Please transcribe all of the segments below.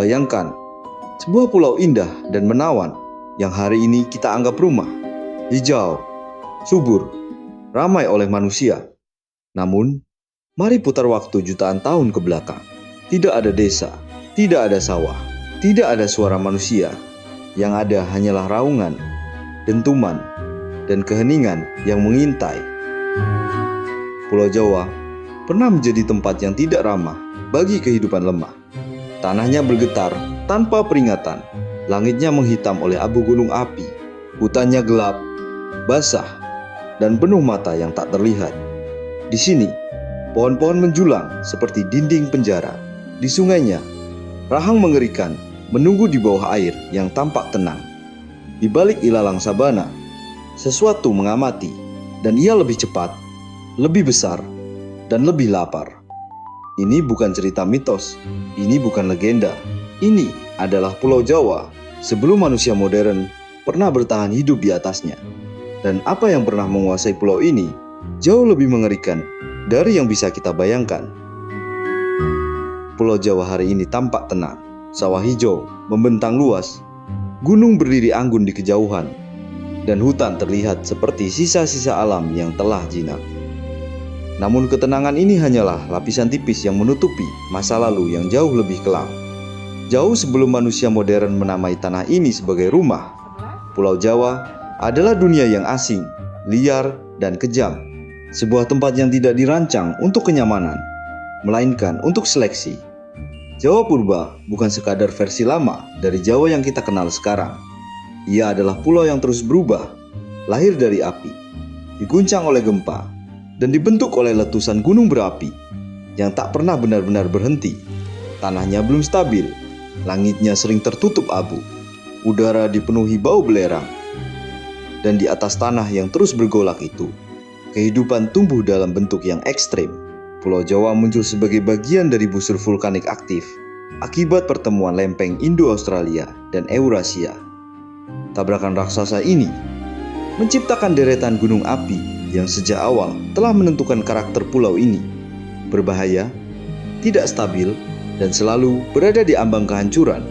Bayangkan, sebuah pulau indah dan menawan yang hari ini kita anggap rumah, hijau, subur, ramai oleh manusia. Namun, mari putar waktu jutaan tahun ke belakang. Tidak ada desa, tidak ada sawah, tidak ada suara manusia. Yang ada hanyalah raungan, dentuman, dan keheningan yang mengintai. Pulau Jawa pernah menjadi tempat yang tidak ramah bagi kehidupan lemah. Tanahnya bergetar tanpa peringatan, langitnya menghitam oleh abu gunung api, hutannya gelap, basah, dan penuh mata yang tak terlihat. Di sini, pohon-pohon menjulang seperti dinding penjara. Di sungainya, rahang mengerikan menunggu di bawah air yang tampak tenang. Di balik ilalang sabana, sesuatu mengamati, dan ia lebih cepat, lebih besar, dan lebih lapar. Ini bukan cerita mitos, ini bukan legenda. Ini adalah Pulau Jawa sebelum manusia modern pernah bertahan hidup di atasnya. Dan apa yang pernah menguasai pulau ini jauh lebih mengerikan dari yang bisa kita bayangkan. Pulau Jawa hari ini tampak tenang, sawah hijau membentang luas, gunung berdiri anggun di kejauhan, dan hutan terlihat seperti sisa-sisa alam yang telah jinak. Namun ketenangan ini hanyalah lapisan tipis yang menutupi masa lalu yang jauh lebih kelam. Jauh sebelum manusia modern menamai tanah ini sebagai rumah, Pulau Jawa adalah dunia yang asing, liar, dan kejam. Sebuah tempat yang tidak dirancang untuk kenyamanan, melainkan untuk seleksi. Jawa Purba bukan sekadar versi lama dari Jawa yang kita kenal sekarang. Ia adalah pulau yang terus berubah, lahir dari api, diguncang oleh gempa, dan dibentuk oleh letusan gunung berapi yang tak pernah benar-benar berhenti. Tanahnya belum stabil, langitnya sering tertutup abu, udara dipenuhi bau belerang. Dan di atas tanah yang terus bergolak itu, kehidupan tumbuh dalam bentuk yang ekstrem. Pulau Jawa muncul sebagai bagian dari busur vulkanik aktif akibat pertemuan lempeng Indo-Australia dan Eurasia. Tabrakan raksasa ini menciptakan deretan gunung api yang sejak awal telah menentukan karakter pulau ini. Berbahaya, tidak stabil, dan selalu berada di ambang kehancuran.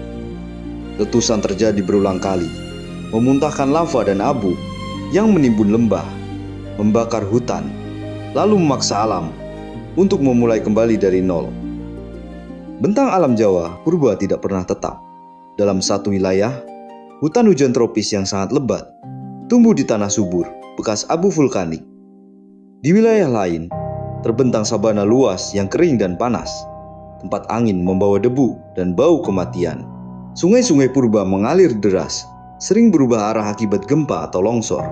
Letusan terjadi berulang kali, memuntahkan lava dan abu yang menimbun lembah, membakar hutan, lalu memaksa alam untuk memulai kembali dari nol. Bentang alam Jawa Purba tidak pernah tetap. Dalam satu wilayah, hutan hujan tropis yang sangat lebat tumbuh di tanah subur bekas abu vulkanik. Di wilayah lain, terbentang sabana luas yang kering dan panas. Tempat angin membawa debu dan bau kematian. Sungai-sungai purba mengalir deras, sering berubah arah akibat gempa atau longsor,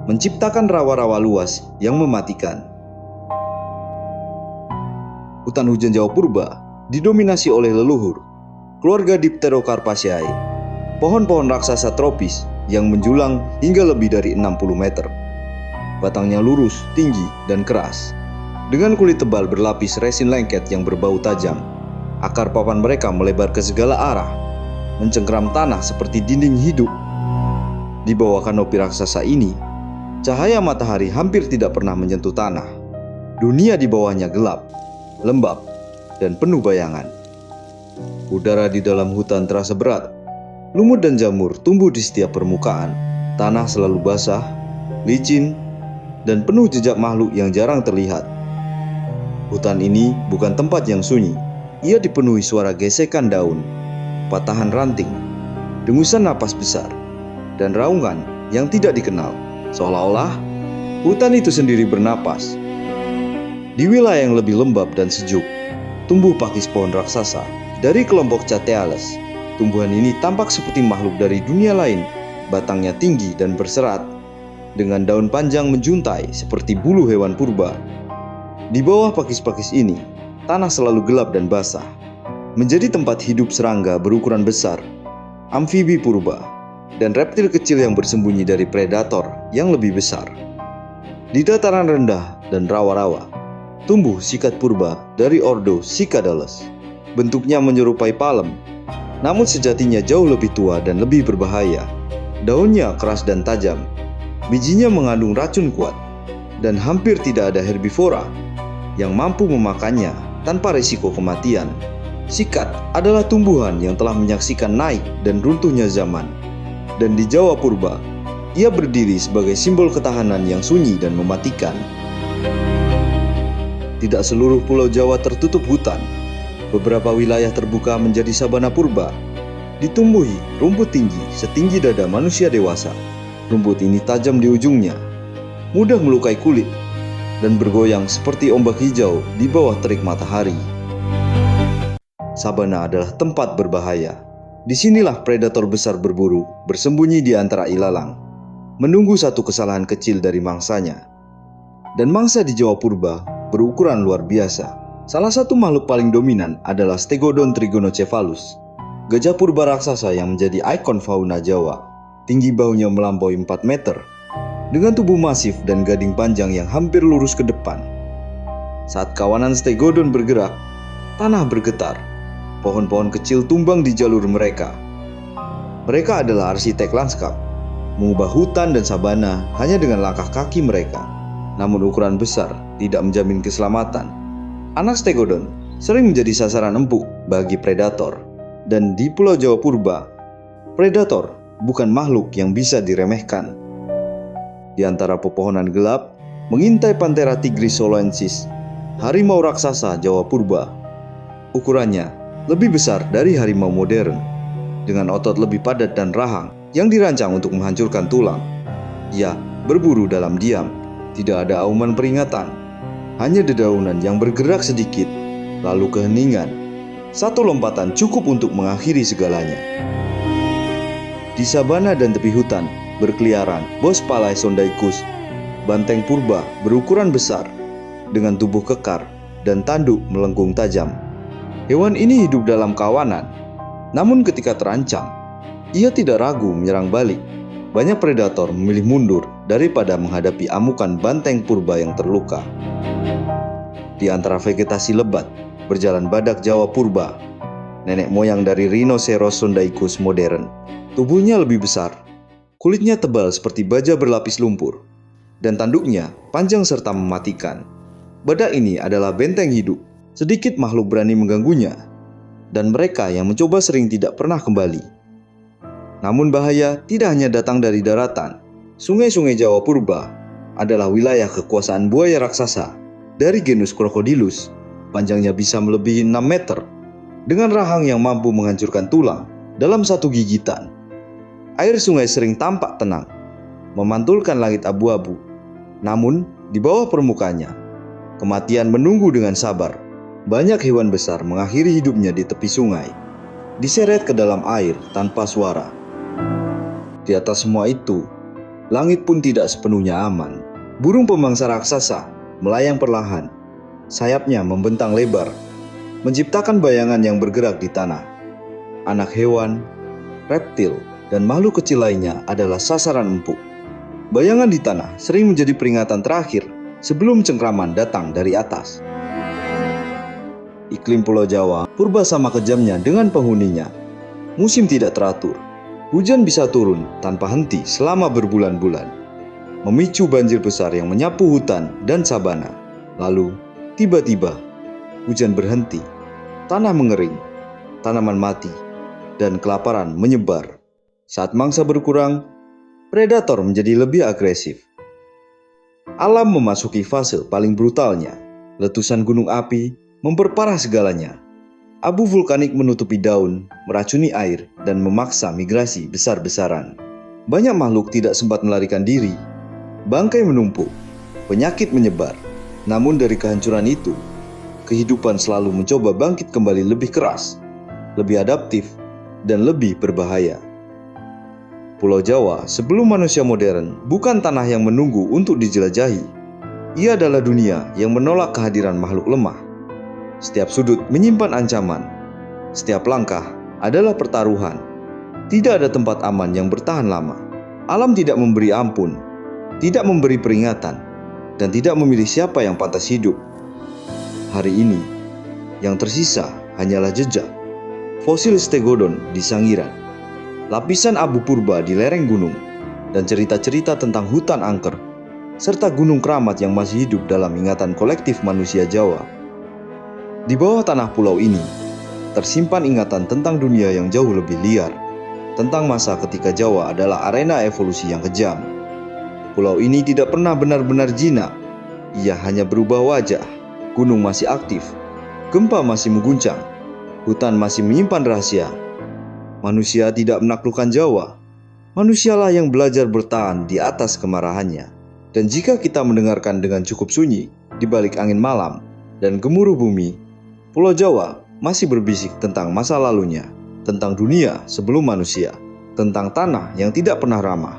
menciptakan rawa-rawa luas yang mematikan. Hutan hujan Jawa Purba didominasi oleh leluhur, keluarga Dipterocarpaceae, pohon-pohon raksasa tropis yang menjulang hingga lebih dari 60 meter. Batangnya lurus, tinggi, dan keras, dengan kulit tebal berlapis resin lengket yang berbau tajam. Akar papan mereka melebar ke segala arah, mencengkeram tanah seperti dinding hidup. Di bawah kanopi raksasa ini, cahaya matahari hampir tidak pernah menyentuh tanah. Dunia di bawahnya gelap, lembab, dan penuh bayangan. Udara di dalam hutan terasa berat. Lumut dan jamur tumbuh di setiap permukaan. Tanah selalu basah, licin, dan penuh jejak makhluk yang jarang terlihat. Hutan ini bukan tempat yang sunyi. Ia dipenuhi suara gesekan daun, patahan ranting, dengusan napas besar, dan raungan yang tidak dikenal. Seolah-olah hutan itu sendiri bernapas. Di wilayah yang lebih lembab dan sejuk, tumbuh pakis pohon raksasa dari kelompok Chateales. Tumbuhan ini tampak seperti makhluk dari dunia lain. Batangnya tinggi dan berserat, dengan daun panjang menjuntai seperti bulu hewan purba. Di bawah pakis-pakis ini, tanah selalu gelap dan basah, menjadi tempat hidup serangga berukuran besar, amfibi purba, dan reptil kecil yang bersembunyi dari predator yang lebih besar. Di dataran rendah dan rawa-rawa, tumbuh sikat purba dari ordo Cycadales. Bentuknya menyerupai palem, namun sejatinya jauh lebih tua dan lebih berbahaya. Daunnya keras dan tajam, bijinya mengandung racun kuat, dan hampir tidak ada herbivora yang mampu memakannya tanpa risiko kematian. Sikat adalah tumbuhan yang telah menyaksikan naik dan runtuhnya zaman. Dan di Jawa Purba, ia berdiri sebagai simbol ketahanan yang sunyi dan mematikan. Tidak seluruh pulau Jawa tertutup hutan. Beberapa wilayah terbuka menjadi sabana purba. Ditumbuhi rumput tinggi setinggi dada manusia dewasa. Rumput ini tajam di ujungnya, mudah melukai kulit, dan bergoyang seperti ombak hijau di bawah terik matahari. Sabana adalah tempat berbahaya. Disinilah predator besar berburu, bersembunyi di antara ilalang, menunggu satu kesalahan kecil dari mangsanya. Dan mangsa di Jawa Purba berukuran luar biasa. Salah satu makhluk paling dominan adalah Stegodon trigonocephalus, gajah purba raksasa yang menjadi ikon fauna Jawa. Tinggi bahunya melampaui 4 meter, dengan tubuh masif dan gading panjang yang hampir lurus ke depan. Saat kawanan Stegodon bergerak, tanah bergetar. Pohon-pohon kecil tumbang di jalur mereka. Mereka adalah arsitek lanskap, mengubah hutan dan sabana hanya dengan langkah kaki mereka. Namun ukuran besar tidak menjamin keselamatan. Anak Stegodon sering menjadi sasaran empuk bagi predator. Dan di Pulau Jawa Purba, predator bukan makhluk yang bisa diremehkan. Di antara pepohonan gelap, mengintai Panthera tigris soloensis, harimau raksasa Jawa Purba. Ukurannya lebih besar dari harimau modern, dengan otot lebih padat dan rahang yang dirancang untuk menghancurkan tulang. Ia berburu dalam diam, tidak ada auman peringatan, hanya dedaunan yang bergerak sedikit, lalu keheningan. Satu lompatan cukup untuk mengakhiri segalanya. Di sabana dan tepi hutan berkeliaran Bos Palaisondaichus, banteng purba berukuran besar, dengan tubuh kekar dan tanduk melengkung tajam. Hewan ini hidup dalam kawanan, namun ketika terancam, ia tidak ragu menyerang balik. Banyak predator memilih mundur daripada menghadapi amukan banteng purba yang terluka. Di antara vegetasi lebat, berjalan badak Jawa Purba, nenek moyang dari Rhinoceros sondaichus modern. Tubuhnya lebih besar, kulitnya tebal seperti baja berlapis lumpur, dan tanduknya panjang serta mematikan. Badak ini adalah benteng hidup. Sedikit makhluk berani mengganggunya, dan mereka yang mencoba sering tidak pernah kembali. Namun bahaya tidak hanya datang dari daratan. Sungai-sungai Jawa Purba adalah wilayah kekuasaan buaya raksasa dari genus Crocodylus. Panjangnya bisa melebihi 6 meter, dengan rahang yang mampu menghancurkan tulang dalam satu gigitan. Air sungai sering tampak tenang, memantulkan langit abu-abu. Namun di bawah permukaannya, kematian menunggu dengan sabar. Banyak hewan besar mengakhiri hidupnya di tepi sungai, diseret ke dalam air tanpa suara. Di atas semua itu, langit pun tidak sepenuhnya aman. Burung pemangsa raksasa melayang perlahan, sayapnya membentang lebar, menciptakan bayangan yang bergerak di tanah. Anak hewan, reptil, dan makhluk kecil lainnya adalah sasaran empuk. Bayangan di tanah sering menjadi peringatan terakhir sebelum cengkraman datang dari atas. Iklim Pulau Jawa purba sama kejamnya dengan penghuninya. Musim tidak teratur. Hujan bisa turun tanpa henti selama berbulan-bulan, memicu banjir besar yang menyapu hutan dan sabana. Lalu, tiba-tiba, hujan berhenti, tanah mengering, tanaman mati, dan kelaparan menyebar. Saat mangsa berkurang, predator menjadi lebih agresif. Alam memasuki fase paling brutalnya. Letusan gunung api memperparah segalanya. Abu vulkanik menutupi daun, meracuni air, dan memaksa migrasi besar-besaran. Banyak makhluk tidak sempat melarikan diri. Bangkai menumpuk, penyakit menyebar. Namun dari kehancuran itu, kehidupan selalu mencoba bangkit kembali lebih keras, lebih adaptif, dan lebih berbahaya. Pulau Jawa sebelum manusia modern bukan tanah yang menunggu untuk dijelajahi. Ia adalah dunia yang menolak kehadiran makhluk lemah. Setiap sudut menyimpan ancaman. Setiap langkah adalah pertaruhan. Tidak ada tempat aman yang bertahan lama. Alam tidak memberi ampun, tidak memberi peringatan, dan tidak memilih siapa yang pantas hidup. Hari ini, yang tersisa hanyalah jejak. Fosil Stegodon di Sangiran, lapisan abu purba di lereng gunung, dan cerita-cerita tentang hutan angker, serta gunung keramat yang masih hidup dalam ingatan kolektif manusia Jawa. Di bawah tanah pulau ini, tersimpan ingatan tentang dunia yang jauh lebih liar, tentang masa ketika Jawa adalah arena evolusi yang kejam. Pulau ini tidak pernah benar-benar jinak, ia hanya berubah wajah. Gunung masih aktif, gempa masih mengguncang, hutan masih menyimpan rahasia. Manusia tidak menaklukkan Jawa, manusialah yang belajar bertahan di atas kemarahannya. Dan jika kita mendengarkan dengan cukup sunyi di balik angin malam dan gemuruh bumi, Pulau Jawa masih berbisik tentang masa lalunya, tentang dunia sebelum manusia, tentang tanah yang tidak pernah ramah,